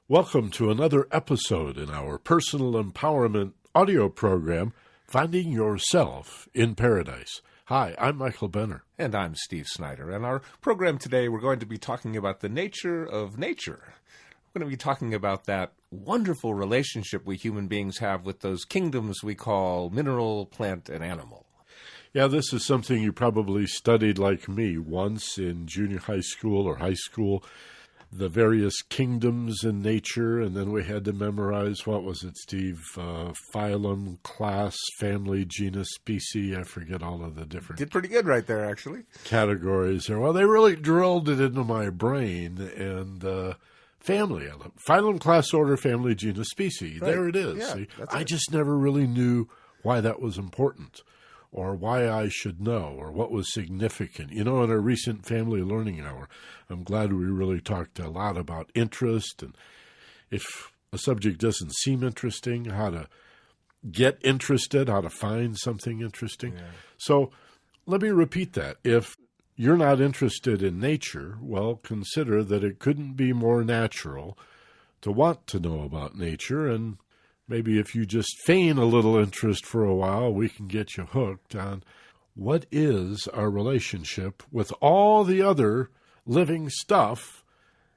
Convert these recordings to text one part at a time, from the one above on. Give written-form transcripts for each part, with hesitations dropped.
Welcome to another episode in our personal empowerment audio program, Finding Yourself in Paradise. Hi, I'm Michael Benner. And I'm Steve Snyder. And our program today, we're going to be talking about the nature of nature. We're going to be talking about that wonderful relationship we human beings have with those kingdoms we call mineral, plant, and animal. Yeah, this is something you probably studied like me once in junior high school or high school, the various kingdoms in nature, and then we had to memorize, what was it, Steve? Phylum, class, family, genus, species. I forget all of the different... Did pretty good right there, actually. ...categories there. Well, they really drilled it into my brain, and family. Phylum, class, order, family, genus, species. Right. There it is. Yeah, see? I just never really knew why that was important, or why I should know, or what was significant. You know, in our recent Family Learning Hour, I'm glad we really talked a lot about interest, and if a subject doesn't seem interesting, how to get interested, how to find something interesting. Yeah. So let me repeat that. If you're not interested in nature, well, consider that it couldn't be more natural to want to know about nature, and maybe if you just feign a little interest for a while, we can get you hooked on what is our relationship with all the other living stuff,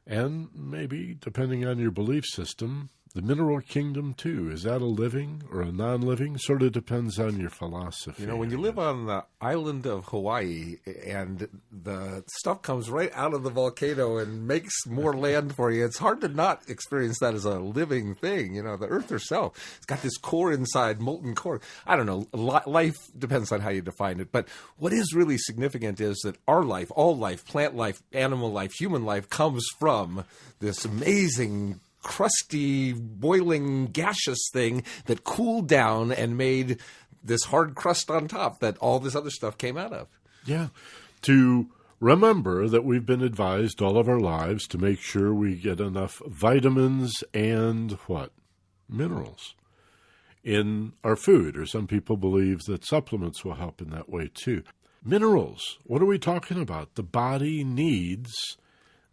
and maybe, depending on your belief system, the mineral kingdom too. Is that a living or a non-living? Sort of depends on your philosophy. You know, when you live on the island of Hawaii and the stuff comes right out of the volcano and makes more land for you, it's hard to not experience that as a living thing. You know, the earth herself, it's got this core inside, molten core. I don't know, life depends on how you define it. But what is really significant is that our life, all life, plant life, animal life, human life, comes from this amazing crusty, boiling, gaseous thing that cooled down and made this hard crust on top that all this other stuff came out of. Yeah. To remember that we've been advised all of our lives to make sure we get enough vitamins and what? Minerals in our food, or some people believe that supplements will help in that way too. Minerals, what are we talking about? The body needs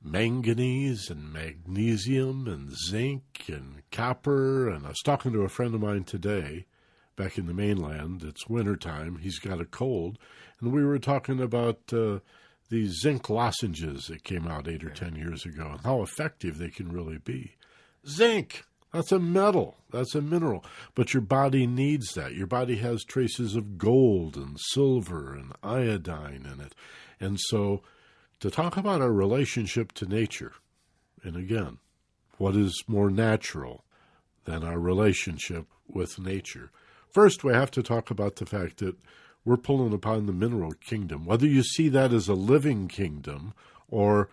manganese and magnesium and zinc and copper. And I was talking to a friend of mine today back in the mainland. It's wintertime. He's got a cold. And we were talking about these zinc lozenges that came out 8 or 10 years ago and how effective they can really be. Zinc, that's a metal. That's a mineral. But your body needs that. Your body has traces of gold and silver and iodine in it. And so to talk about our relationship to nature, and again, what is more natural than our relationship with nature? First, we have to talk about the fact that we're pulling upon the mineral kingdom. Whether you see that as a living kingdom, or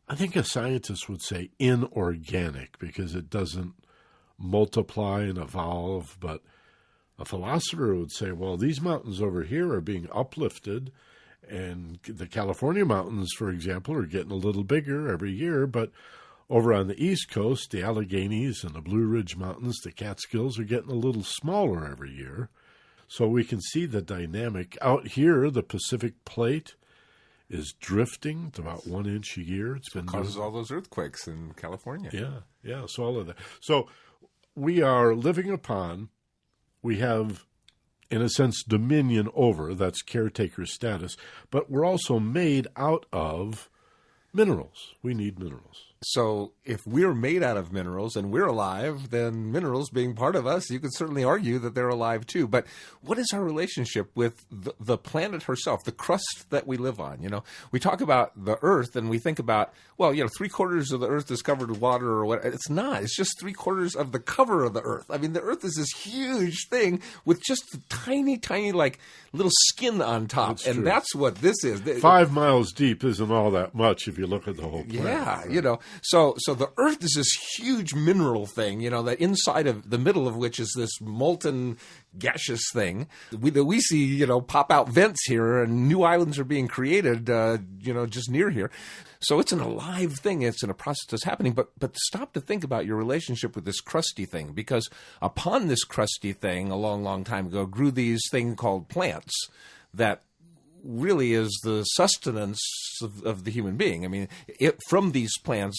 I think a scientist would say inorganic, because it doesn't multiply and evolve, but a philosopher would say, well, these mountains over here are being uplifted, and the California mountains, for example, are getting a little bigger every year. But over on the East Coast, the Alleghenies and the Blue Ridge Mountains, the Catskills, are getting a little smaller every year. So we can see the dynamic. Out here, the Pacific Plate is drifting to about 1 inch a year. It's been causes all those earthquakes in California. Yeah, so all of that. So we are living upon, we have, in a sense, dominion over, that's caretaker status, but we're also made out of minerals. We need minerals. So if we're made out of minerals and we're alive, then minerals being part of us, you could certainly argue that they're alive too. But what is our relationship with the planet herself, the crust that we live on? You know, we talk about the earth and we think about, well, you know, 3/4 of the earth is covered with water or what. It's not. It's just 3/4 of the cover of the earth. I mean, the earth is this huge thing with just tiny, tiny, like little skin on top. And that's what this is. 5 miles deep isn't all that much if you look at the whole planet. Yeah, right? You know, so the earth is this huge mineral thing, you know, that inside of the middle of which is this molten gaseous thing that we see, you know, pop out vents here, and new islands are being created, you know, just near here. So it's an alive thing. It's in a process that's happening. But stop to think about your relationship with this crusty thing, because upon this crusty thing a long, long time ago grew these things called plants that really is the sustenance of the human being. I mean, from these plants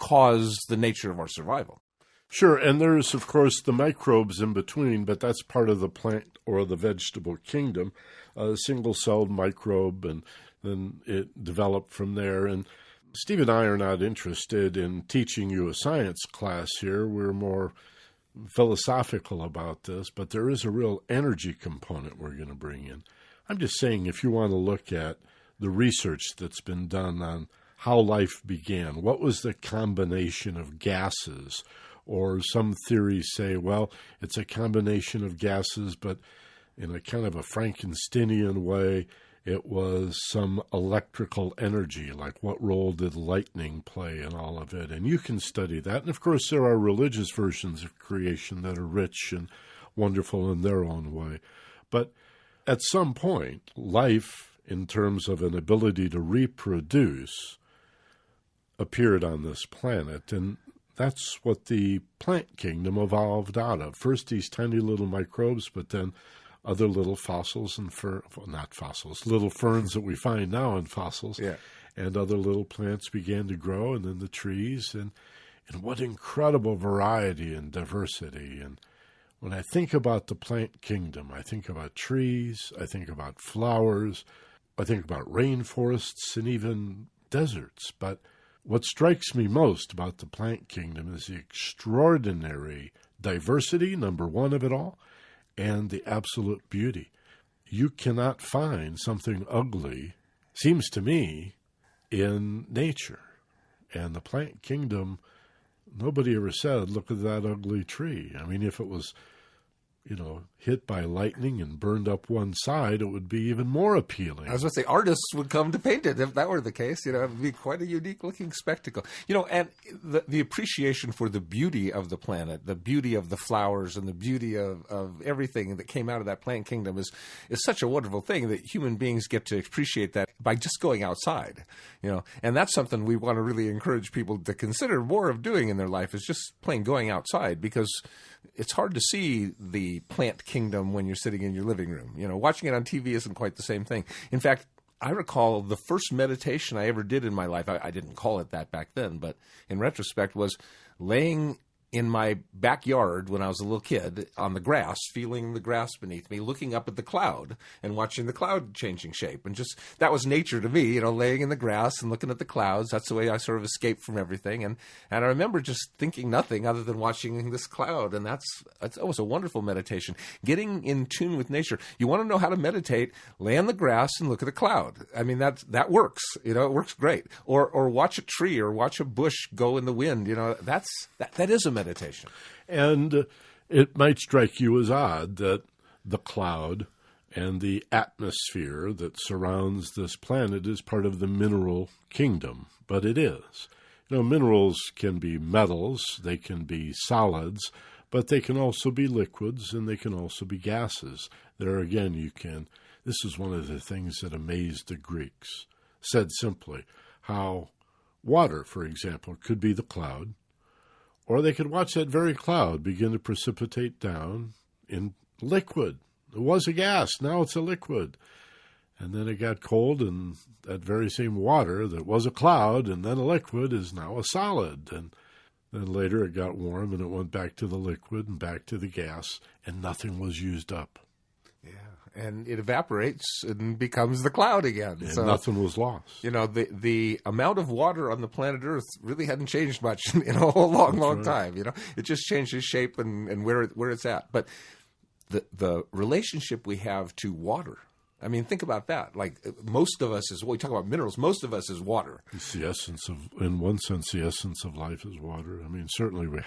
cause the nature of our survival. Sure, and there's, of course, the microbes in between, but that's part of the plant or the vegetable kingdom, a single-celled microbe, and then it developed from there. And Steve and I are not interested in teaching you a science class here. We're more philosophical about this, but there is a real energy component we're going to bring in. I'm just saying, if you want to look at the research that's been done on how life began, what was the combination of gases? Or some theories say, well, it's a combination of gases, but in a kind of a Frankensteinian way, it was some electrical energy, like what role did lightning play in all of it? And you can study that. And, of course, there are religious versions of creation that are rich and wonderful in their own way. But at some point, life, in terms of an ability to reproduce, appeared on this planet. And that's what the plant kingdom evolved out of. First, these tiny little microbes, but then other little fossils and little ferns that we find now in fossils. Yeah. And other little plants began to grow, and then the trees. And what incredible variety and diversity. And when I think about the plant kingdom, I think about trees, I think about flowers, I think about rainforests and even deserts. But what strikes me most about the plant kingdom is the extraordinary diversity, number one of it all, and the absolute beauty. You cannot find something ugly, seems to me, in nature. And the plant kingdom, nobody ever said, look at that ugly tree. I mean, if it was, hit by lightning and burned up one side, it would be even more appealing. I was going to say, artists would come to paint it if that were the case. It would be quite a unique-looking spectacle. And the appreciation for the beauty of the planet, the beauty of the flowers, and the beauty of everything that came out of that plant kingdom is such a wonderful thing that human beings get to appreciate that by just going outside. And that's something we want to really encourage people to consider more of doing in their life, is just plain going outside, because it's hard to see the plant kingdom when you're sitting in your living room. Watching it on TV isn't quite the same thing. In fact, I recall the first meditation I ever did in my life, I didn't call it that back then, but in retrospect, was laying in my backyard when I was a little kid on the grass, feeling the grass beneath me, looking up at the cloud and watching the cloud changing shape. And just, that was nature to me, laying in the grass and looking at the clouds. That's the way I sort of escaped from everything. And I remember just thinking nothing other than watching this cloud. And that was a wonderful meditation. Getting in tune with nature. You want to know how to meditate, lay on the grass and look at a cloud. I mean, that works. It works great. Or watch a tree or watch a bush go in the wind. That is a meditation. And it might strike you as odd that the cloud and the atmosphere that surrounds this planet is part of the mineral kingdom, but it is. Minerals can be metals, they can be solids, but they can also be liquids and they can also be gases. There again, this is one of the things that amazed the Greeks. Said simply, how water, for example, could be the cloud, or they could watch that very cloud begin to precipitate down in liquid. It was a gas, now it's a liquid. And then it got cold, and that very same water that was a cloud and then a liquid is now a solid. And then later it got warm, and it went back to the liquid and back to the gas, and nothing was used up. Yeah, and it evaporates and becomes the cloud again. And so nothing was lost. The amount of water on the planet Earth really hadn't changed much in a whole long time. It just changed its shape and where it's at. But the relationship we have to water, I mean, think about that. Like, most of us we talk about minerals, most of us is water. It's the essence in one sense, the essence of life is water. I mean, certainly we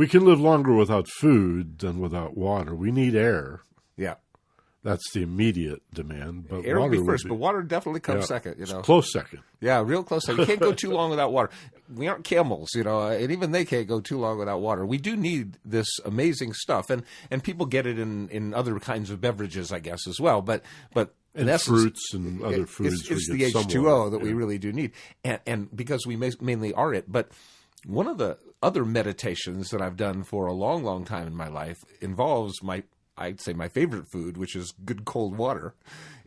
can live longer without food than without water. We need air. Yeah. That's the immediate demand. But air water will be first, but water definitely comes second. It's close second. Yeah, real close second. You can't go too long without water. We aren't camels, and even they can't go too long without water. We do need this amazing stuff, and people get it in other kinds of beverages, I guess, as well. But in essence, fruits and other foods. It's the H2O that we really do need, and because we mainly are it. But one of the other meditations that I've done for a long time in my life involves I'd say my favorite food, which is good cold water,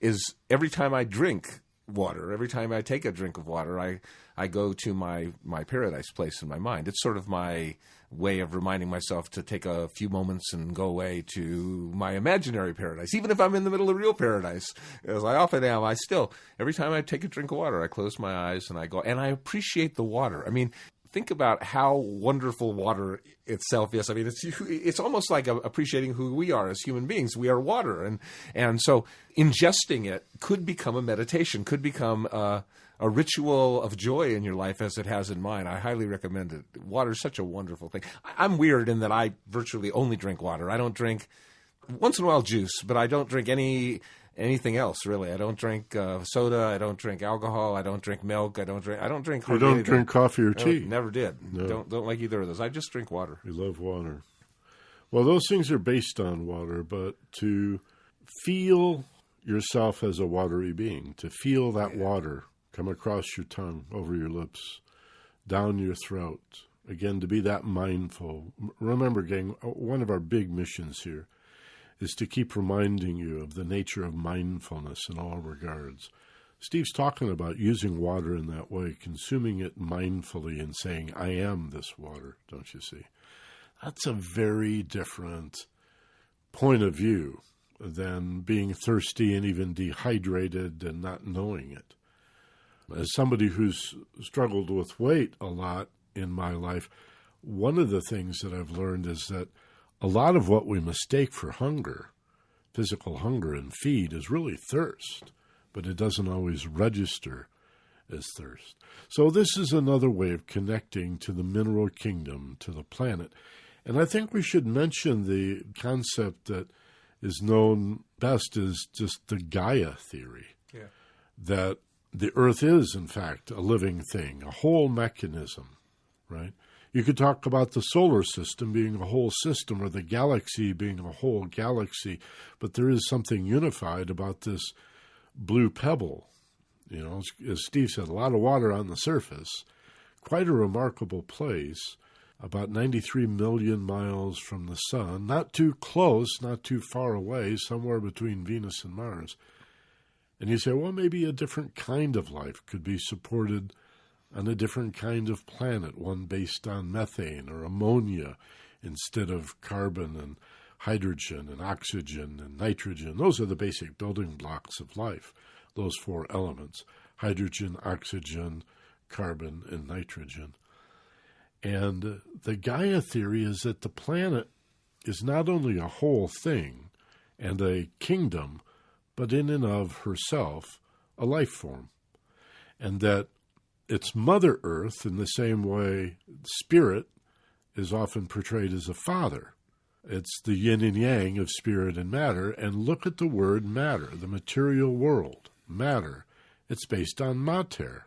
is every time I drink water, every time I take a drink of water, I go to my paradise place in my mind. It's sort of my way of reminding myself to take a few moments and go away to my imaginary paradise. Even if I'm in the middle of real paradise, as I often am, I still, every time I take a drink of water, I close my eyes and I go, and I appreciate the water. I mean, think about how wonderful water itself is. I mean, it's almost like appreciating who we are as human beings. We are water. And so ingesting it could become a meditation, could become a ritual of joy in your life as it has in mine. I highly recommend it. Water is such a wonderful thing. I'm weird in that I virtually only drink water. I don't drink, once in a while, juice, but I don't drink anything else, really. I don't drink soda. I don't drink alcohol. I don't drink milk. I don't drink You don't drink coffee or tea? Never did. No. Don't like either of those. I just drink water. We love water. Well, those things are based on water, but to feel yourself as a watery being, to feel that water come across your tongue, over your lips, down your throat, again, to be that mindful. Remember, gang, one of our big missions here is to keep reminding you of the nature of mindfulness in all regards. Steve's talking about using water in that way, consuming it mindfully and saying, I am this water, don't you see? That's a very different point of view than being thirsty and even dehydrated and not knowing it. As somebody who's struggled with weight a lot in my life, one of the things that I've learned is that a lot of what we mistake for hunger, physical hunger and feed, is really thirst, but it doesn't always register as thirst. So this is another way of connecting to the mineral kingdom, to the planet. And I think we should mention the concept that is known best as just the Gaia theory, that the Earth is, in fact, a living thing, a whole mechanism, right? You could talk about the solar system being a whole system or the galaxy being a whole galaxy, but there is something unified about this blue pebble. You know, as Steve said, a lot of water on the surface, quite a remarkable place, about 93 million miles from the sun, not too close, not too far away, somewhere between Venus and Mars. And you say, well, maybe a different kind of life could be supported on a different kind of planet, one based on methane or ammonia instead of carbon and hydrogen and oxygen and nitrogen. Those are the basic building blocks of life, those four elements: hydrogen, oxygen, carbon, and nitrogen. And the Gaia theory is that the planet is not only a whole thing and a kingdom, but in and of herself a life form, and that it's Mother Earth in the same way spirit is often portrayed as a father. It's the yin and yang of spirit and matter, and look at the word matter, the material world, matter. It's based on mater,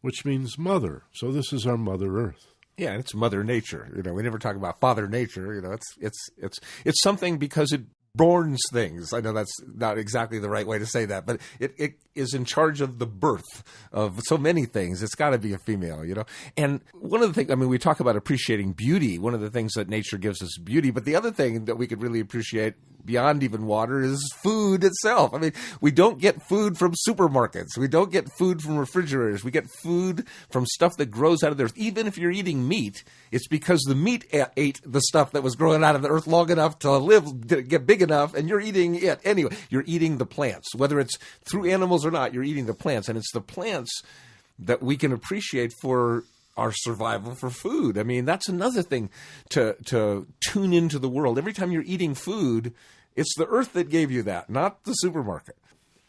which means mother. So this is our Mother Earth. Yeah, it's Mother Nature. You know, we never talk about Father Nature. You know, it's something because it borns things. I know that's not exactly the right way to say that, but it is in charge of the birth of so many things. It's got to be a female, you know. And one of the things, I mean, we talk about appreciating beauty. One of the things that nature gives us beauty, but the other thing that we could really appreciate beyond even water is food itself. I mean, we don't get food from supermarkets. We don't get food from refrigerators. We get food from stuff that grows out of the earth. Even if you're eating meat, it's because the meat ate the stuff that was growing out of the earth long enough to live, to get big enough, and you're eating it. Anyway, you're eating the plants. Whether it's through animals or not, you're eating the plants. And it's the plants that we can appreciate for our survival for food. I mean, that's another thing to tune into the world. Every time you're eating food, it's the earth that gave you that, not the supermarket.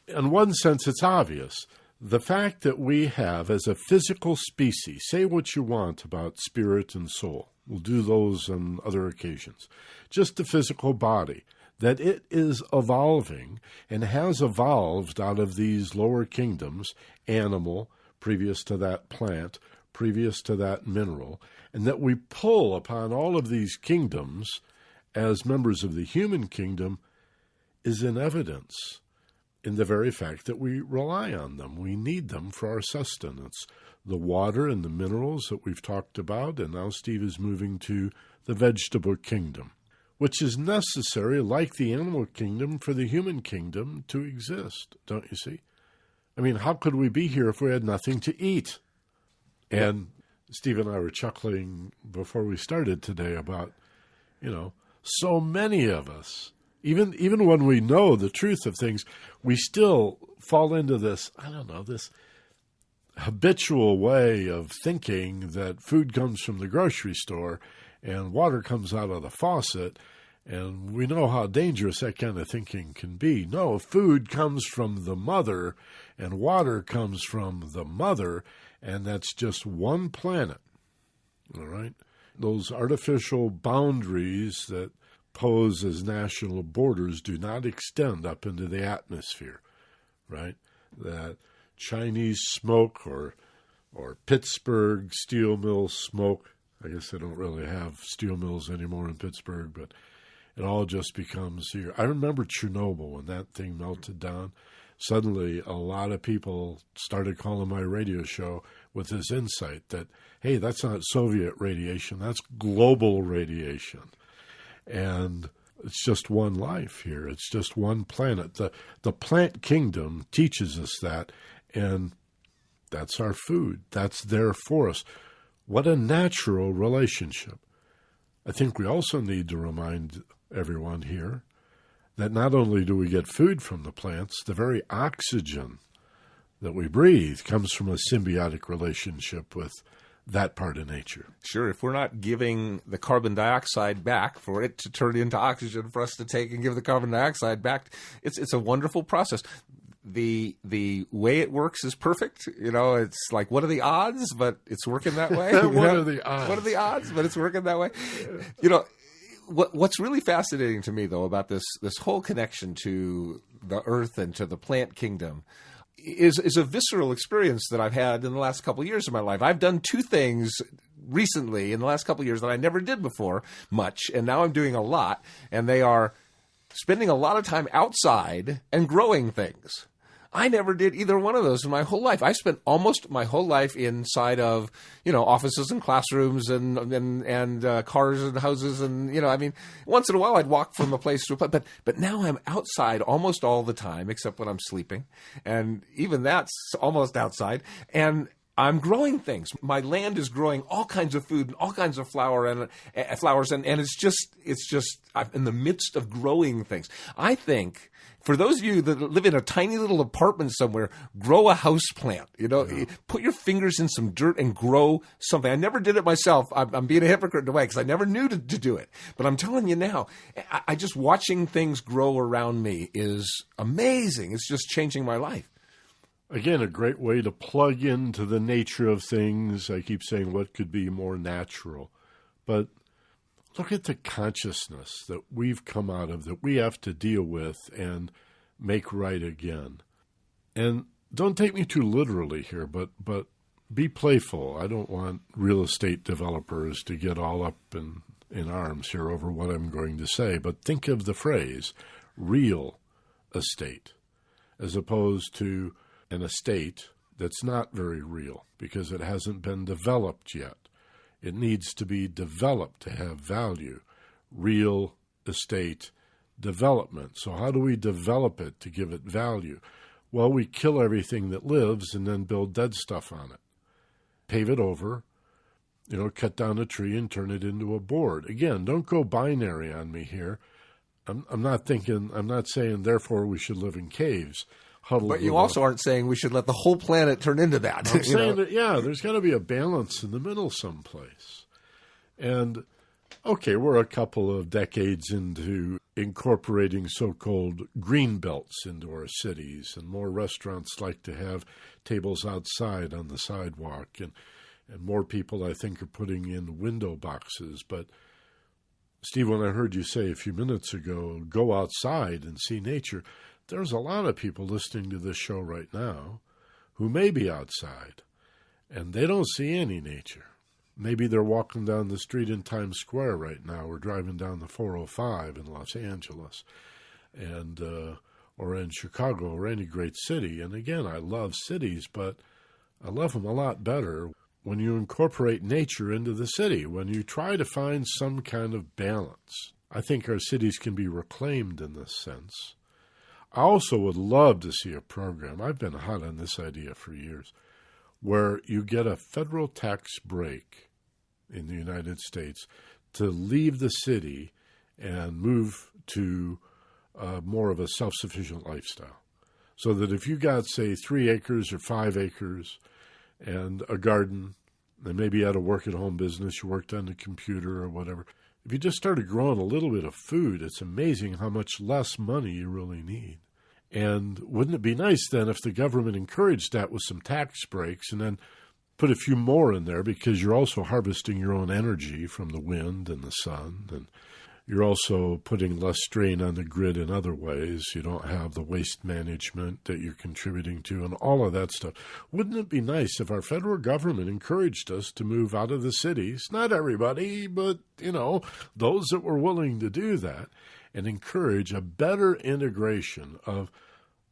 In one sense, it's obvious. The fact that we have, as a physical species, say what you want about spirit and soul. We'll do those on other occasions. Just the physical body, that it is evolving and has evolved out of these lower kingdoms, animal, previous to that plant, previous to that mineral, and that we pull upon all of these kingdoms as members of the human kingdom is in evidence in the very fact that we rely on them. We need them for our sustenance. The water and the minerals that we've talked about, and now Steve is moving to the vegetable kingdom, which is necessary, like the animal kingdom, for the human kingdom to exist, don't you see? I mean, how could we be here if we had nothing to eat? And Steve and I were chuckling before we started today about, so many of us, even when we know the truth of things, we still fall into this, this habitual way of thinking that food comes from the grocery store and water comes out of the faucet, and we know how dangerous that kind of thinking can be. No, food comes from the mother, and water comes from the mother, and that's just one planet, all right? Those artificial boundaries that pose as national borders do not extend up into the atmosphere, right? That Chinese smoke or Pittsburgh steel mill smoke, I guess they don't really have steel mills anymore in Pittsburgh, but it all just becomes here. I remember Chernobyl when that thing melted down. Suddenly, a lot of people started calling my radio show with this insight that, hey, that's not Soviet radiation, that's global radiation. And it's just one life here. It's just one planet. The plant kingdom teaches us that, and that's our food. That's there for us. What a natural relationship. I think we also need to remind everyone here that not only do we get food from the plants, the very oxygen that we breathe comes from a symbiotic relationship with that part of nature. Sure, if we're not giving the carbon dioxide back for it to turn into oxygen for us to take and give the carbon dioxide back, it's a wonderful process. The way it works is perfect. It's like, what are the odds? But it's working that way. What are the odds? What are the odds? But it's working that way. What's really fascinating to me, though, about this whole connection to the earth and to the plant kingdom is a visceral experience that I've had in the last couple of years of my life. I've done two things recently in the last couple of years that I never did before much, and now I'm doing a lot, and they are spending a lot of time outside and growing things. I never did either one of those in my whole life. I spent almost my whole life inside of, offices and classrooms and cars and houses and, once in a while I'd walk from a place to a place. But now I'm outside almost all the time, except when I'm sleeping. And even that's almost outside. And I'm growing things. My land is growing all kinds of food and all kinds of flowers, and it's just I'm in the midst of growing things. I think for those of you that live in a tiny little apartment somewhere, grow a house plant. Put your fingers in some dirt and grow something. I never did it myself. I'm being a hypocrite in a way because I never knew to do it. But I'm telling you now, I just watching things grow around me is amazing. It's just changing my life. Again, a great way to plug into the nature of things. I keep saying what could be more natural. But look at the consciousness that we've come out of, that we have to deal with and make right again. And don't take me too literally here, but be playful. I don't want real estate developers to get all up in arms here over what I'm going to say. But think of the phrase real estate as opposed to an estate that's not very real because it hasn't been developed yet. It needs to be developed to have value. Real estate development. So how do we develop it to give it value? Well, we kill everything that lives and then build dead stuff on it. Pave it over, cut down a tree and turn it into a board. Again, don't go binary on me here. I'm not saying therefore we should live in caves. But you also aren't saying we should let the whole planet turn into that. I'm saying that, there's got to be a balance in the middle someplace. And, okay, we're a couple of decades into incorporating so-called green belts into our cities, and more restaurants like to have tables outside on the sidewalk, and more people, I think, are putting in window boxes. But, Steve, when I heard you say a few minutes ago, go outside and see nature, there's a lot of people listening to this show right now who may be outside, and they don't see any nature. Maybe they're walking down the street in Times Square right now, or driving down the 405 in Los Angeles, and or in Chicago, or any great city. And again, I love cities, but I love them a lot better when you incorporate nature into the city, when you try to find some kind of balance. I think our cities can be reclaimed in this sense. I also would love to see a program. I've been hot on this idea for years, where you get a federal tax break in the United States to leave the city and move to more of a self-sufficient lifestyle. So that if you got, say, 3 acres or 5 acres and a garden, and maybe you had a work-at-home business, you worked on the computer or whatever, if you just started growing a little bit of food, it's amazing how much less money you really need. And wouldn't it be nice then if the government encouraged that with some tax breaks and then put a few more in there, because you're also harvesting your own energy from the wind and the sun, and you're also putting less strain on the grid in other ways. You don't have the waste management that you're contributing to and all of that stuff. Wouldn't it be nice if our federal government encouraged us to move out of the cities? Not everybody, but, those that were willing to do that, and encourage a better integration of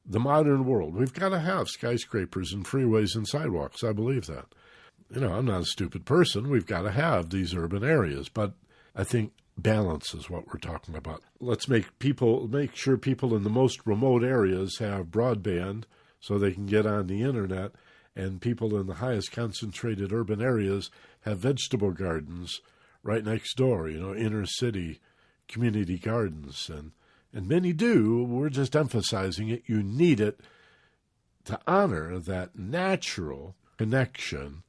the modern world. We've got to have skyscrapers and freeways and sidewalks. I believe that. I'm not a stupid person. We've got to have these urban areas. But I think balance is what we're talking about. Let's make sure people in the most remote areas have broadband so they can get on the internet, and people in the highest concentrated urban areas have vegetable gardens right next door, inner city community gardens, and many do. We're just emphasizing it. You need it to honor that natural connection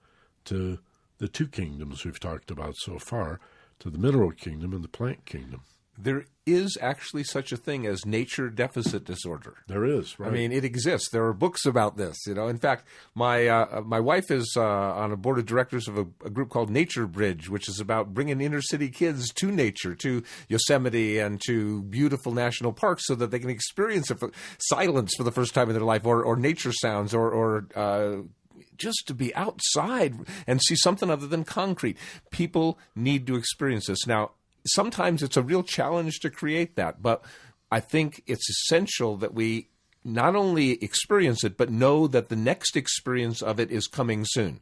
to the two kingdoms we've talked about so far, to the mineral kingdom and the plant kingdom. There is actually such a thing as nature deficit disorder. There is, right? I mean, it exists. There are books about this. In fact, my wife is on a board of directors of a group called Nature Bridge, which is about bringing inner city kids to nature, to Yosemite and to beautiful national parks, so that they can experience silence for the first time in their life, or nature sounds, or just to be outside and see something other than concrete. People need to experience this. Now, sometimes it's a real challenge to create that, but I think it's essential that we not only experience it, but know that the next experience of it is coming soon.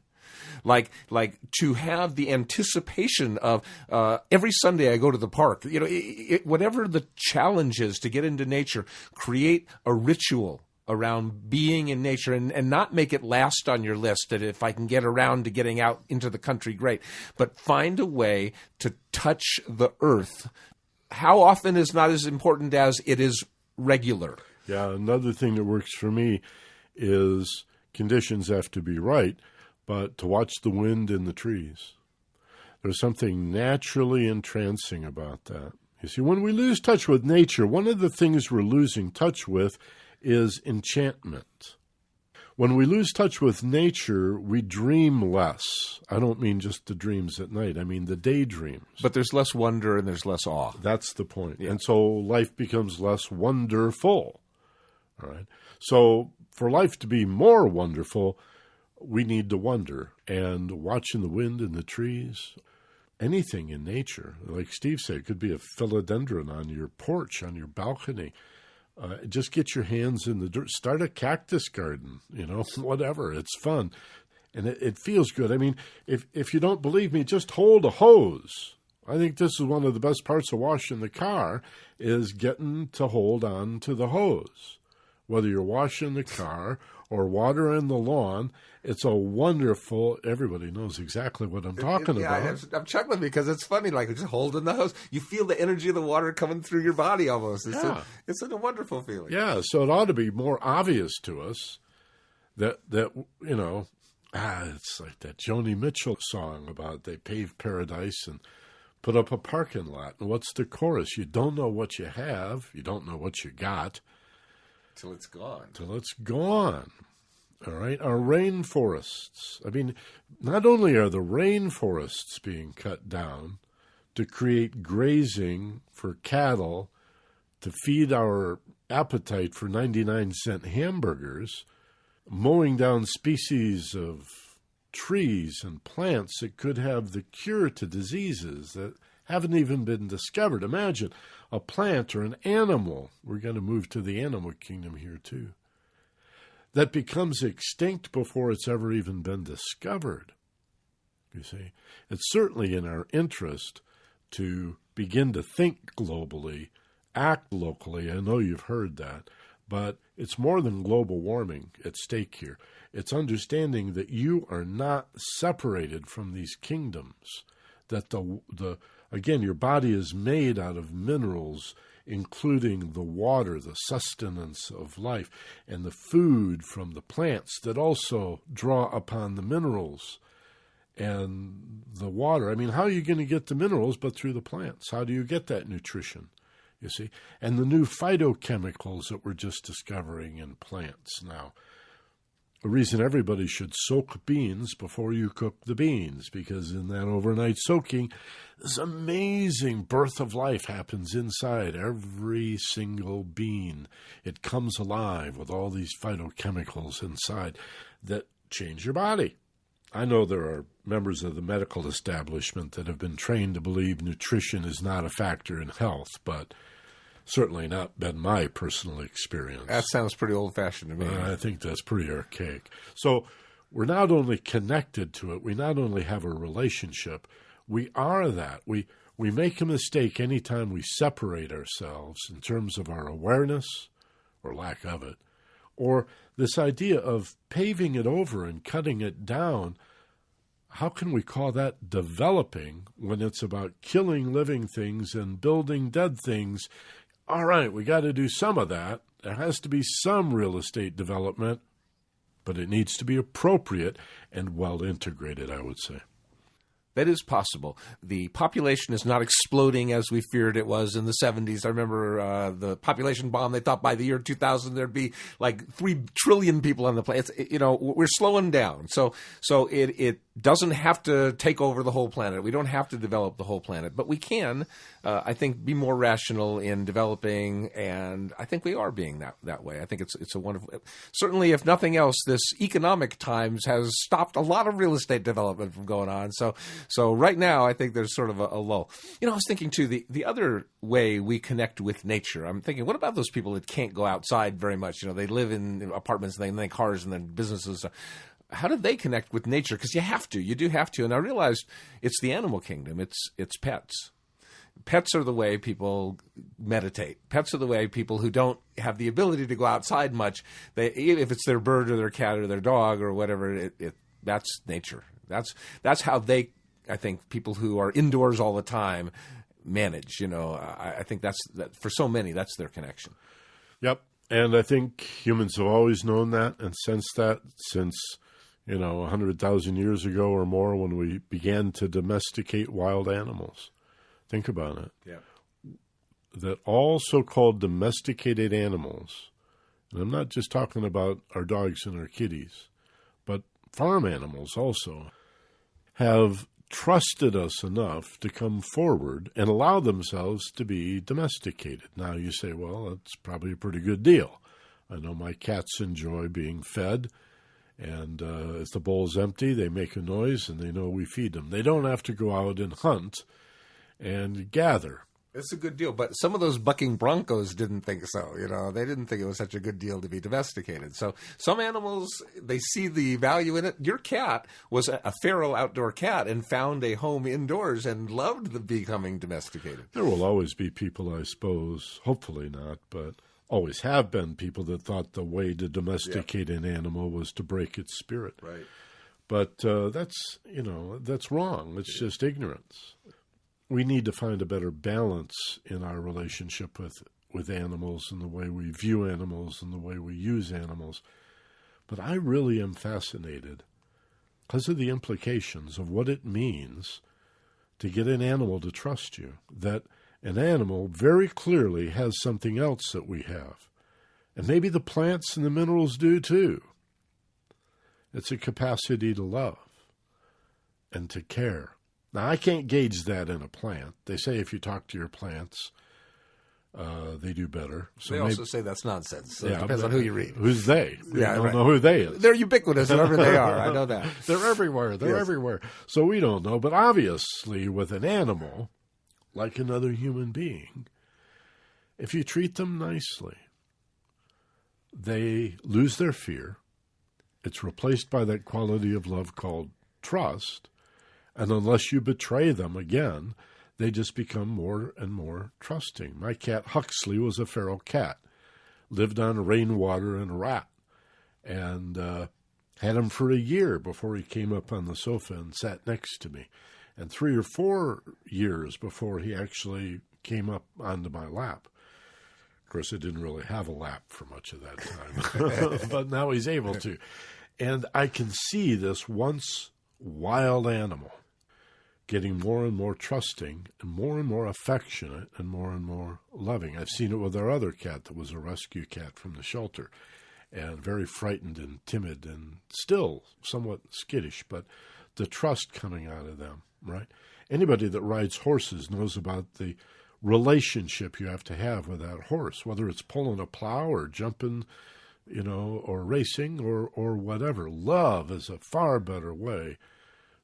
Like to have the anticipation of every Sunday I go to the park. Whatever the challenge is to get into nature, create a ritual around being in nature, and not make it last on your list, that if I can get around to getting out into the country, great. But find a way to touch the earth. How often is not as important as it is regular. Yeah, another thing that works for me is conditions have to be right, but to watch the wind in the trees. There's something naturally entrancing about that. You see, when we lose touch with nature, one of the things we're losing touch with is enchantment. When we lose touch with nature, we dream less. I don't mean just the dreams at night. I mean the daydreams. But there's less wonder and there's less awe. That's the point. Yeah. And so life becomes less wonderful. All right. So for life to be more wonderful, we need to wonder. And watching the wind in the trees, anything in nature, like Steve said, it could be a philodendron on your porch, on your balcony. Just get your hands in the dirt. Start a cactus garden, whatever. It's fun. And it feels good. I mean, if you don't believe me, just hold a hose. I think this is one of the best parts of washing the car, is getting to hold on to the hose. Whether you're washing the car or watering the lawn, it's a wonderful, everybody knows exactly what I'm talking about. I'm chuckling because it's funny, like just holding the hose. You feel the energy of the water coming through your body almost. It's a wonderful feeling. Yeah, so it ought to be more obvious to us that it's like that Joni Mitchell song about they paved paradise and put up a parking lot. And what's the chorus? You don't know what you have. You don't know what you got. Till it's gone. Till it's gone. All right. Our rainforests. I mean, not only are the rainforests being cut down to create grazing for cattle, to feed our appetite for 99-cent hamburgers, mowing down species of trees and plants that could have the cure to diseases that haven't even been discovered. Imagine a plant or an animal. We're going to move to the animal kingdom here too. That becomes extinct before it's ever even been discovered. You see, it's certainly in our interest to begin to think globally, act locally. I know you've heard that, But it's more than global warming at stake here. It's understanding that you are not separated from these kingdoms, that again, your body is made out of minerals, including the water, the sustenance of life, and the food from the plants that also draw upon the minerals and the water. I mean, how are you going to get the minerals but through the plants? How do you get that nutrition, you see? And the new phytochemicals that we're just discovering in plants now. The reason everybody should soak beans before you cook the beans, because in that overnight soaking, this amazing birth of life happens inside every single bean. It comes alive with all these phytochemicals inside that change your body. I know there are members of the medical establishment that have been trained to believe nutrition is not a factor in health, but certainly not been my personal experience. That sounds pretty old-fashioned to me. I think that's pretty archaic. So we're not only connected to it, we not only have a relationship, we are that. We make a mistake anytime we separate ourselves in terms of our awareness or lack of it, or this idea of paving it over and cutting it down. How can we call that developing when it's about killing living things and building dead things? All right, we got to do some of that. There has to be some real estate development, but it needs to be appropriate and well integrated, I would say. That is possible. The population is not exploding as we feared it was in the 70s. I remember the population bomb. They thought by the year 2000 there'd be like 3 trillion people on the planet. We're slowing down. So it doesn't have to take over the whole planet. We don't have to develop the whole planet, but we can, I think, be more rational in developing, and I think we are being that way. I think it's a wonderful. Certainly, if nothing else, this economic times has stopped a lot of real estate development from going on. So right now, I think there's sort of a lull. I was thinking, too, the other way we connect with nature, I'm thinking, what about those people that can't go outside very much? They live in apartments and then cars and then businesses. How do they connect with nature? Because you do have to. And I realized it's the animal kingdom. It's pets. Pets are the way people meditate. Pets are the way people who don't have the ability to go outside much, if it's their bird or their cat or their dog or whatever, that's nature. That's how they, I think, people who are indoors all the time manage. I think that for so many, that's their connection. Yep. And I think humans have always known that and sensed that since 100,000 years ago or more, when we began to domesticate wild animals. Think about it. Yeah. That all so-called domesticated animals, and I'm not just talking about our dogs and our kitties, but farm animals also, have trusted us enough to come forward and allow themselves to be domesticated. Now you say, well, that's probably a pretty good deal. I know my cats enjoy being fed. And if the bowl's empty, they make a noise, and they know we feed them. They don't have to go out and hunt and gather. It's a good deal, but some of those bucking broncos didn't think so. They didn't think it was such a good deal to be domesticated. So some animals, they see the value in it. Your cat was a feral outdoor cat and found a home indoors and loved the becoming domesticated. There will always be people, I suppose, hopefully not, but always have been people that thought the way to domesticate an animal was to break its spirit. Right. But that's wrong. It's just ignorance. We need to find a better balance in our relationship with animals and the way we view animals and the way we use animals. But I really am fascinated because of the implications of what it means to get an animal to trust you, that an animal very clearly has something else that we have. And maybe the plants and the minerals do too. It's a capacity to love and to care. Now, I can't gauge that in a plant. They say if you talk to your plants, they do better. So they also say that's nonsense. So it depends on who you read. Who's they? We don't know who they is. They're ubiquitous wherever they are. I know that. They're everywhere. They're everywhere. So we don't know. But obviously with an animal, like another human being, if you treat them nicely, they lose their fear. It's replaced by that quality of love called trust. And unless you betray them again, they just become more and more trusting. My cat Huxley was a feral cat. lived on rainwater and a rat, and had him for a year before he came up on the sofa and sat next to me, and 3 or 4 years before he actually came up onto my lap. Of course, I didn't really have a lap for much of that time, but now he's able to. And I can see this once wild animal getting more and more trusting and more affectionate and more loving. I've seen it with our other cat that was a rescue cat from the shelter, and very frightened and timid and still somewhat skittish, but the trust coming out of them, right? Anybody that rides horses knows about the relationship you have to have with that horse, whether it's pulling a plow or jumping, or racing or whatever. Love is a far better way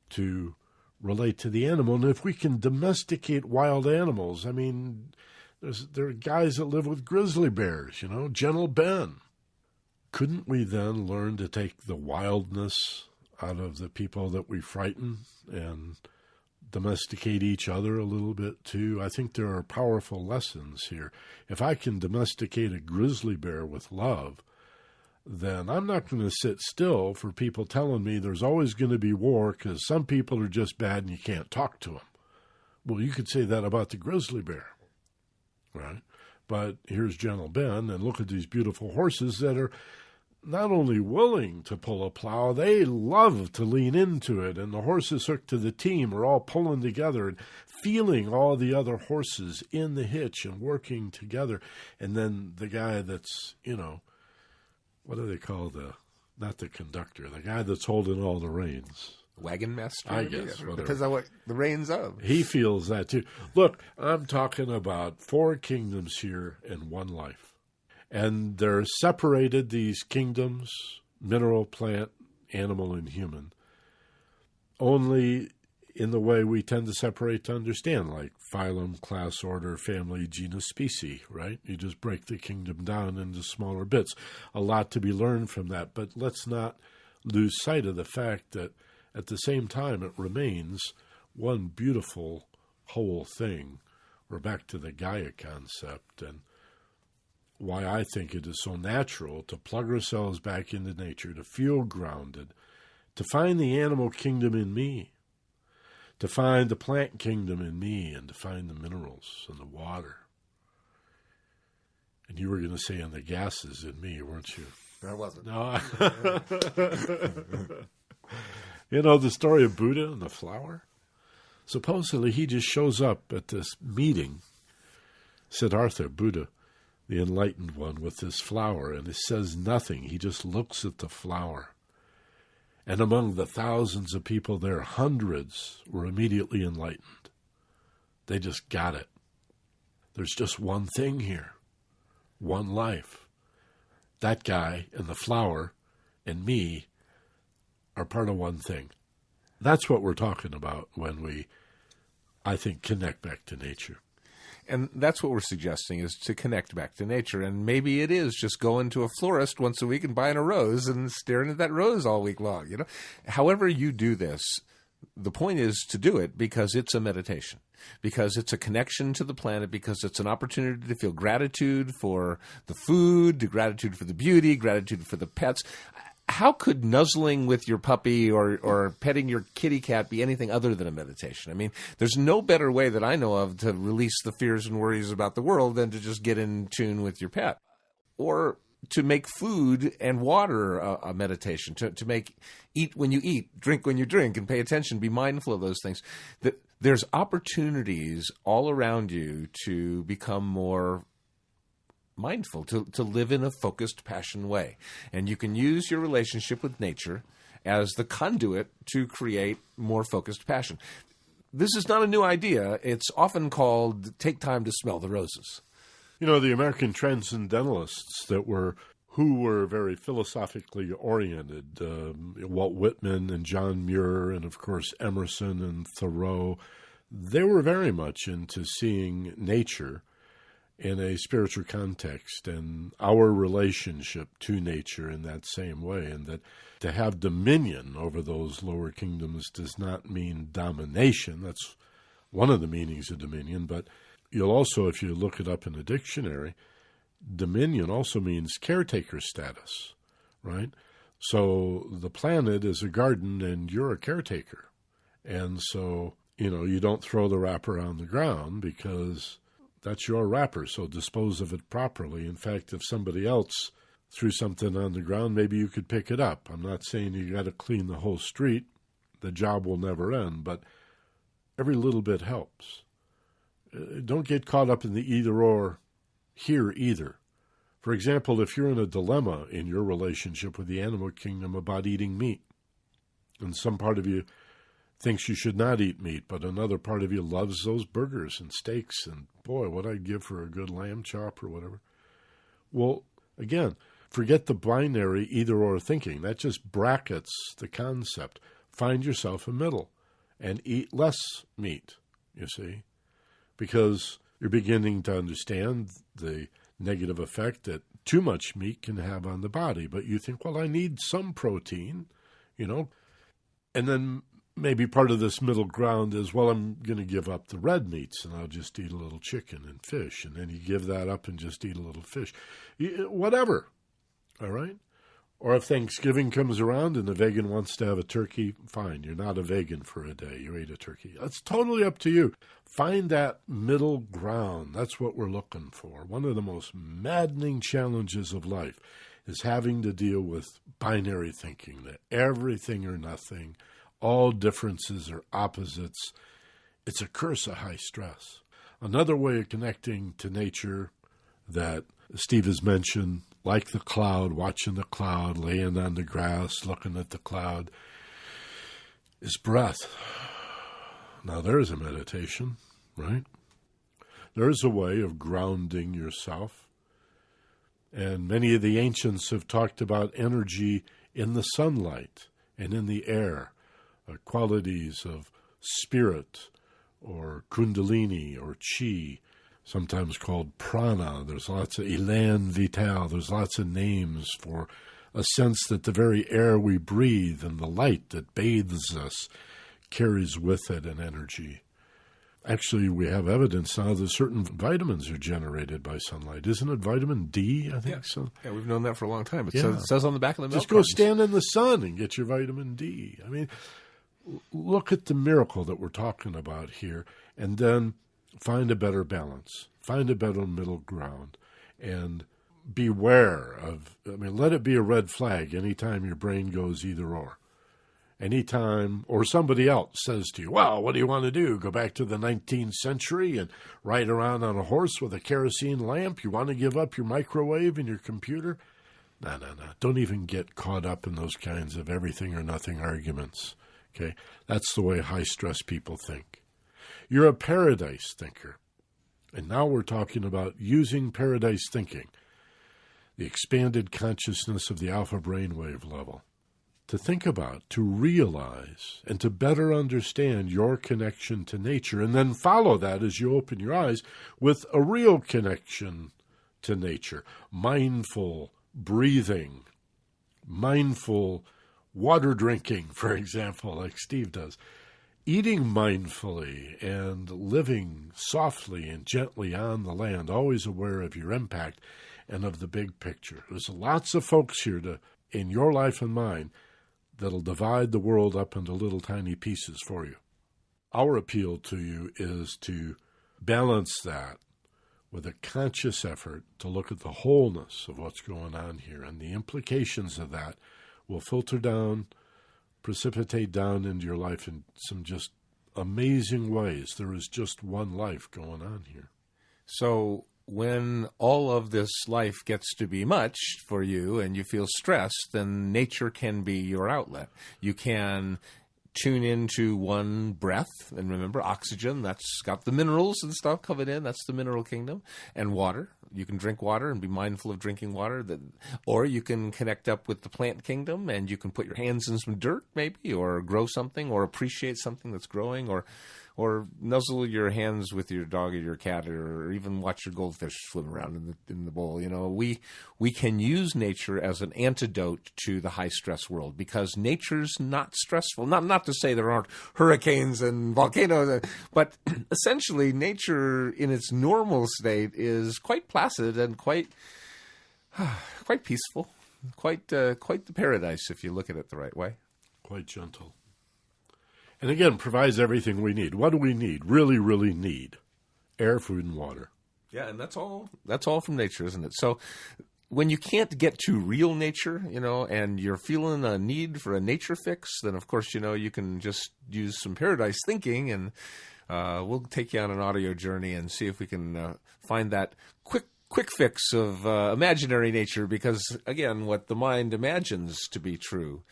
to relate to the animal. And if we can domesticate wild animals, I mean, there are guys that live with grizzly bears, Gentle Ben. Couldn't we then learn to take the wildness out of the people that we frighten and domesticate each other a little bit too? I think there are powerful lessons here. If I can domesticate a grizzly bear with love, then I'm not going to sit still for people telling me there's always going to be war because some people are just bad and you can't talk to them. Well, you could say that about the grizzly bear, right? But here's Gentle Ben, and look at these beautiful horses that are not only willing to pull a plow, they love to lean into it, and the horses hooked to the team are all pulling together and feeling all the other horses in the hitch and working together. And then the guy that's, what do they call not the conductor, the guy that's holding all the reins? Wagon master? I guess. Depends on what the reins of. He feels that too. Look, I'm talking about 4 kingdoms here in one life. And they're separated, these kingdoms, mineral, plant, animal, and human, only in the way we tend to separate to understand, like phylum, class, order, family, genus, species, right? You just break the kingdom down into smaller bits. A lot to be learned from that, but let's not lose sight of the fact that at the same time it remains one beautiful whole thing. We're back to the Gaia concept, and why I think it is so natural to plug ourselves back into nature, to feel grounded, to find the animal kingdom in me, to find the plant kingdom in me, and to find the minerals and the water. And you were going to say, and the gases in me, weren't you? I wasn't. No. The story of Buddha and the flower? Supposedly he just shows up at this meeting, Siddhartha, Buddha, the enlightened one, with this flower, and it says nothing. He just looks at the flower. And among the thousands of people there, hundreds were immediately enlightened. They just got it. There's just one thing here, one life. That guy and the flower and me are part of one thing. That's what we're talking about when we, I think, connect back to nature. And that's what we're suggesting, is to connect back to nature. And maybe it is just going to a florist once a week and buying a rose and staring at that rose all week long. However you do this, the point is to do it because it's a meditation, because it's a connection to the planet, because it's an opportunity to feel gratitude for the food, gratitude for the beauty, gratitude for the pets. How could nuzzling with your puppy or petting your kitty cat be anything other than a meditation? I mean, there's no better way that I know of to release the fears and worries about the world than to just get in tune with your pet. Or to make food and water a meditation, to make eat when you eat, drink when you drink, and pay attention, be mindful of those things. There's opportunities all around you to become more mindful, to live in a focused passion way. And you can use your relationship with nature as the conduit to create more focused passion. This is not a new idea. It's often called take time to smell the roses. The American transcendentalists who were very philosophically oriented, Walt Whitman and John Muir and, of course, Emerson and Thoreau, they were very much into seeing nature in a spiritual context and our relationship to nature in that same way, and that to have dominion over those lower kingdoms does not mean domination. That's one of the meanings of dominion, but you'll also, if you look it up in a dictionary, dominion also means caretaker status, right? So the planet is a garden and you're a caretaker. And so, you don't throw the wrapper on the ground because that's your wrapper, so dispose of it properly. In fact, if somebody else threw something on the ground, maybe you could pick it up. I'm not saying you got to clean the whole street. The job will never end, but every little bit helps. Don't get caught up in the either-or here either. For example, if you're in a dilemma in your relationship with the animal kingdom about eating meat, and some part of you thinks you should not eat meat, but another part of you loves those burgers and steaks, and boy, what I'd give for a good lamb chop or whatever. Well, again, forget the binary either-or thinking. That just brackets the concept. Find yourself a middle and eat less meat, you see, because you're beginning to understand the negative effect that too much meat can have on the body. But you think, well, I need some protein, and then maybe part of this middle ground is, well, I'm going to give up the red meats and I'll just eat a little chicken and fish. And then you give that up and just eat a little fish. Whatever. All right? Or if Thanksgiving comes around and the vegan wants to have a turkey, fine. You're not a vegan for a day. You ate a turkey. That's totally up to you. Find that middle ground. That's what we're looking for. One of the most maddening challenges of life is having to deal with binary thinking, that everything or nothing, all differences are opposites. It's a curse of high stress. Another way of connecting to nature that Steve has mentioned, like the cloud, watching the cloud, laying on the grass, looking at the cloud, is breath. Now there's a meditation, right? There's a way of grounding yourself. And many of the ancients have talked about energy in the sunlight and in the air, qualities of spirit or kundalini or chi, sometimes called prana. There's lots of elan vital. There's lots of names for a sense that the very air we breathe and the light that bathes us carries with it an energy. Actually, we have evidence now that certain vitamins are generated by sunlight. Isn't it vitamin D, I think? So. Yeah, we've known that for a long time. It says on the back of the milk Just go stand in the sun and get your vitamin D. I mean, look at the miracle that we're talking about here, and then find a better balance, find a better middle ground, and beware of, let it be a red flag anytime your brain goes either or. Anytime, or somebody else says to you, well, what do you want to do? Go back to the 19th century and ride around on a horse with a kerosene lamp? You want to give up your microwave and your computer? No. Don't even get caught up in those kinds of everything or nothing arguments. Okay? That's the way high-stress people think. You're a paradise thinker. And now we're talking about using paradise thinking, the expanded consciousness of the alpha brainwave level, to think about, to realize, and to better understand your connection to nature, and then follow that as you open your eyes with a real connection to nature. Mindful breathing, mindful water drinking, for example, like Steve does. Eating mindfully and living softly and gently on the land, always aware of your impact and of the big picture. There's lots of folks here in your life and mine that'll divide the world up into little tiny pieces for you. Our appeal to you is to balance that with a conscious effort to look at the wholeness of what's going on here, and the implications of that will filter down, precipitate down into your life in some just amazing ways. There is just one life going on here. So when all of this life gets to be much for you and you feel stressed, then nature can be your outlet. You can tune into one breath, and remember, oxygen, that's got the minerals and stuff coming in. That's the mineral kingdom. And water. You can drink water and be mindful of drinking water. Or you can connect up with the plant kingdom, and you can put your hands in some dirt, maybe, or grow something, or appreciate something that's growing, or or nuzzle your hands with your dog or your cat, or even watch your goldfish swim around in the bowl. We can use nature as an antidote to the high stress world, because nature's not stressful. Not to say there aren't hurricanes and volcanoes, but essentially nature in its normal state is quite placid and quite peaceful, quite the paradise if you look at it the right way. Quite gentle. And again, provides everything we need. What do we need? Really, really need? Air, food, and water. Yeah, and that's all from nature, isn't it? So when you can't get to real nature, and you're feeling a need for a nature fix, then of course, you can just use some paradise thinking, and we'll take you on an audio journey and see if we can find that quick fix of imaginary nature, because again, what the mind imagines to be true,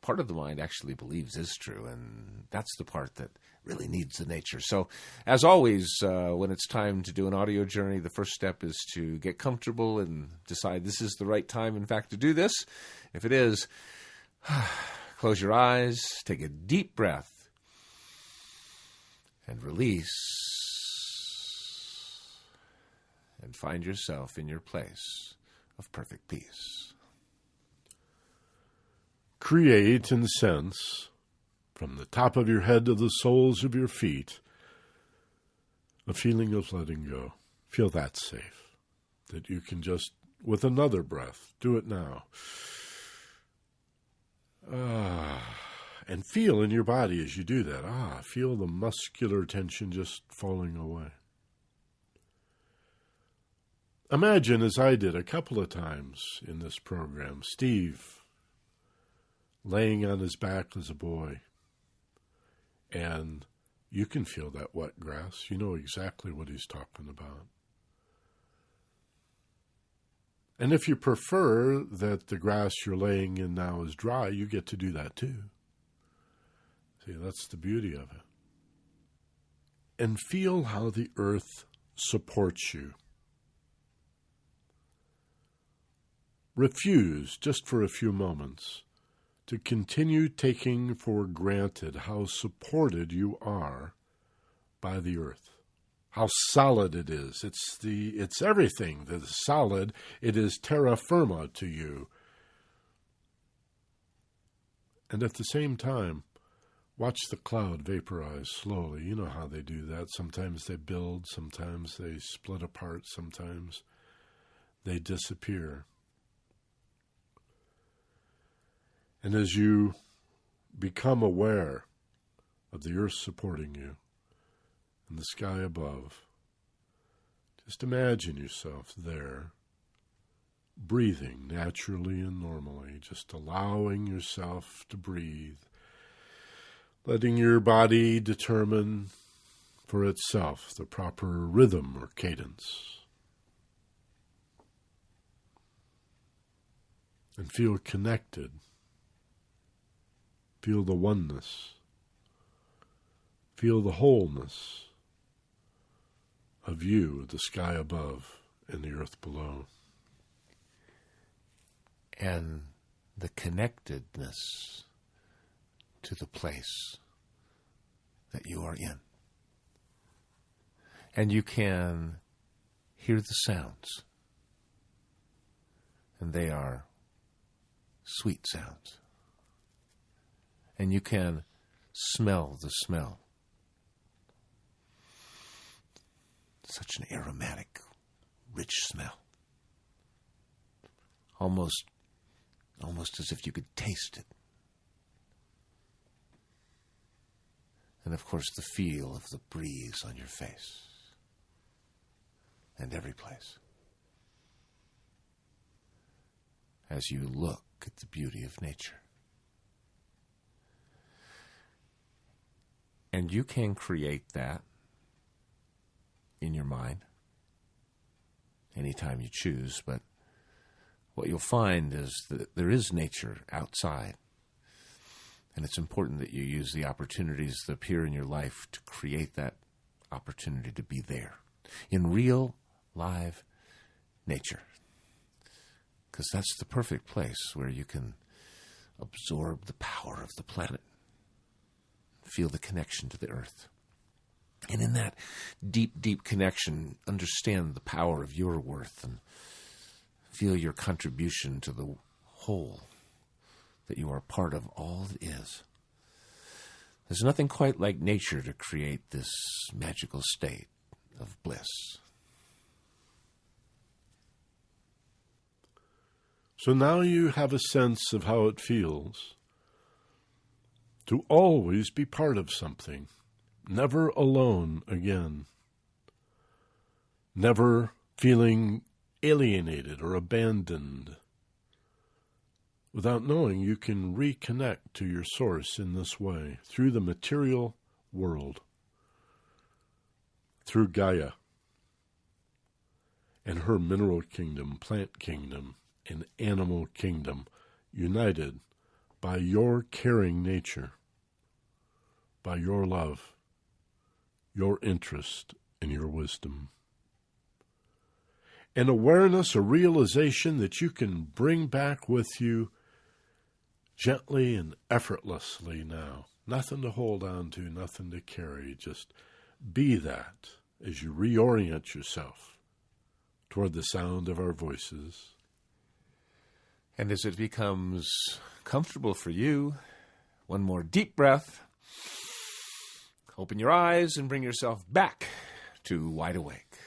part of the mind actually believes is true, and that's the part that really needs the nature. So, as always, when it's time to do an audio journey, the first step is to get comfortable and decide this is the right time, in fact, to do this. If it is, close your eyes, take a deep breath, and release, and find yourself in your place of perfect peace. Create and sense, from the top of your head to the soles of your feet, a feeling of letting go. Feel that safe, that you can just, with another breath, do it now. And feel in your body as you do that. Feel the muscular tension just falling away. Imagine, as I did a couple of times in this program, Steve laying on his back as a boy, and you can feel that wet grass. You know exactly what he's talking about. And if you prefer that the grass you're laying in now is dry, you get to do that too. See, that's the beauty of it. And feel how the earth supports you. Refuse, just for a few moments, to continue taking for granted how supported you are by the earth, how solid it is. It's everything that is solid. It is terra firma to you. And at the same time, watch the cloud vaporize slowly. You know how they do that. Sometimes they build, sometimes they split apart, sometimes they disappear. And as you become aware of the earth supporting you and the sky above, just imagine yourself there, breathing naturally and normally, just allowing yourself to breathe, letting your body determine for itself the proper rhythm or cadence. And feel connected. Feel the oneness. Feel the wholeness of you, the sky above and the earth below. And the connectedness to the place that you are in. And you can hear the sounds. And they are sweet sounds. And you can smell the smell. Such an aromatic, rich smell. Almost as if you could taste it. And of course the feel of the breeze on your face. And every place. As you look at the beauty of nature. And you can create that in your mind anytime you choose, but what you'll find is that there is nature outside. And it's important that you use the opportunities that appear in your life to create that opportunity to be there in real, live nature. Because that's the perfect place where you can absorb the power of the planet. feel the connection to the earth. And in that deep, deep connection, understand the power of your worth and feel your contribution to the whole, that you are part of all that is. There's nothing quite like nature to create this magical state of bliss. So now you have a sense of how it feels to always be part of something, never alone again, never feeling alienated or abandoned. Without knowing, you can reconnect to your source in this way, through the material world, through Gaia and her mineral kingdom, plant kingdom, and animal kingdom, united by your caring nature, by your love, your interest, and your wisdom. An awareness, a realization that you can bring back with you gently and effortlessly now. Nothing to hold on to, nothing to carry. Just be that as you reorient yourself toward the sound of our voices. And as it becomes comfortable for you, one more deep breath. Open your eyes and bring yourself back to wide awake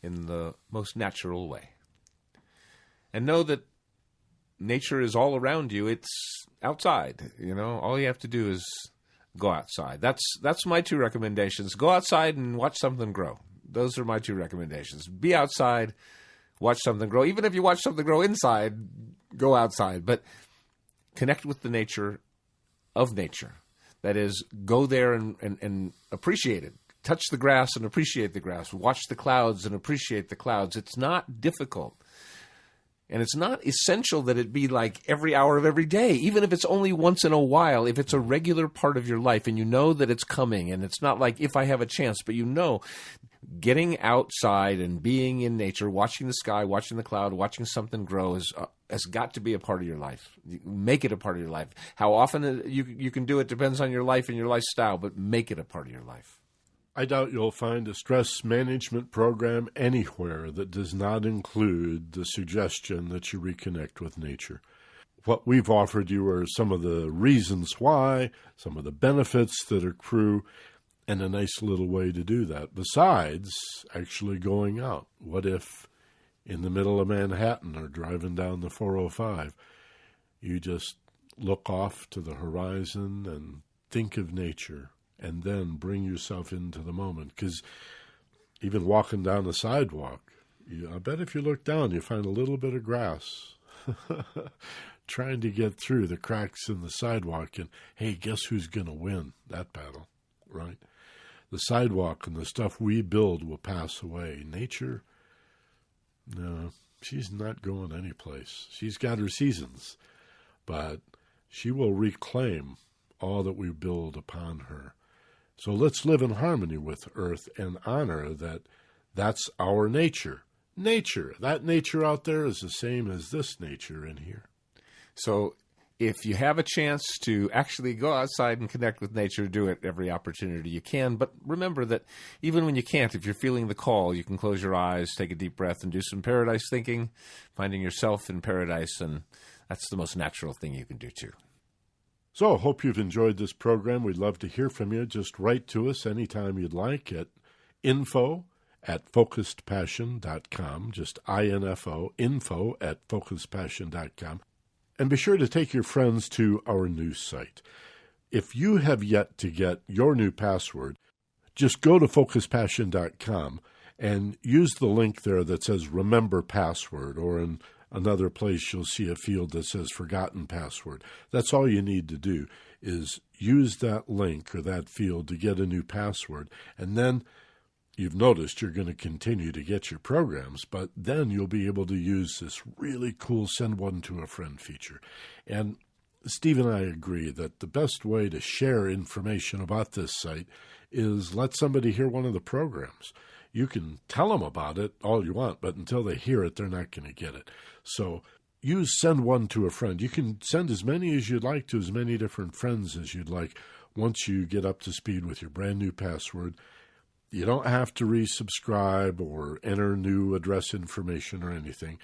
in the most natural way. And know that nature is all around you. It's outside. All you have to do is go outside. That's my two recommendations. Go outside and watch something grow. Those are my two recommendations. Be outside, watch something grow. Even if you watch something grow inside, go outside. But connect with the nature of nature. That is, go there and appreciate it. Touch the grass and appreciate the grass. Watch the clouds and appreciate the clouds. It's not difficult. And it's not essential that it be like every hour of every day, even if it's only once in a while, if it's a regular part of your life and you know that it's coming, and it's not like if I have a chance, but getting outside and being in nature, watching the sky, watching the cloud, watching something grow has got to be a part of your life. Make it a part of your life. How often you can do it depends on your life and your lifestyle, but make it a part of your life. I doubt you'll find a stress management program anywhere that does not include the suggestion that you reconnect with nature. What we've offered you are some of the reasons why, some of the benefits that accrue, and a nice little way to do that, besides actually going out. What if in the middle of Manhattan or driving down the 405, you just look off to the horizon and think of nature, and then bring yourself into the moment? Because even walking down the sidewalk, I bet if you look down, you find a little bit of grass trying to get through the cracks in the sidewalk. And, hey, guess who's going to win that battle, right? The sidewalk and the stuff we build will pass away. Nature, no, she's not going anyplace. She's got her seasons, but she will reclaim all that we build upon her. So let's live in harmony with Earth and honor that that's our nature. Nature, that nature out there is the same as this nature in here. So if you have a chance to actually go outside and connect with nature, do it every opportunity you can. But remember that even when you can't, if you're feeling the call, you can close your eyes, take a deep breath, and do some paradise thinking, finding yourself in paradise, and that's the most natural thing you can do too. So I hope you've enjoyed this program. We'd love to hear from you. Just write to us anytime you'd like at info@focusedpassion.com, just info, info@focusedpassion.com. And be sure to take your friends to our new site. If you have yet to get your new password, just go to focusedpassion.com and use the link there that says Remember Password, or in another place you'll see a field that says Forgotten Password. That's all you need to do, is use that link or that field to get a new password. And then you've noticed you're going to continue to get your programs, but then you'll be able to use this really cool Send One to a Friend feature. And Steve and I agree that the best way to share information about this site is let somebody hear one of the programs. You can tell them about it all you want, but until they hear it, they're not going to get it. So use Send One to a Friend. You can send as many as you'd like to as many different friends as you'd like. once you get up to speed with your brand new password, you don't have to resubscribe or enter new address information or anything.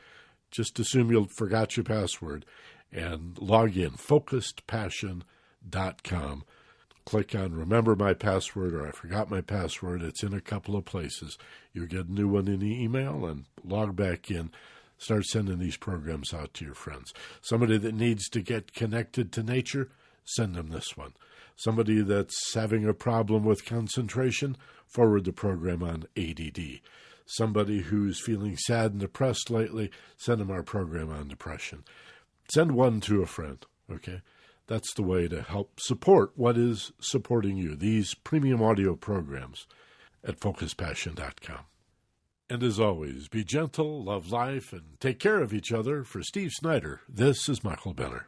Just assume you forgot your password and log in, focusedpassion.com. Click on Remember My Password or I Forgot My Password. It's in a couple of places. You'll get a new one in the email and log back in. Start sending these programs out to your friends. Somebody that needs to get connected to nature, send them this one. Somebody that's having a problem with concentration, forward the program on ADD. Somebody who's feeling sad and depressed lately, send them our program on depression. Send one to a friend, okay? That's the way to help support what is supporting you, these premium audio programs at focusedpassion.com. And as always, be gentle, love life, and take care of each other. For Steve Snyder, this is Michael Benner.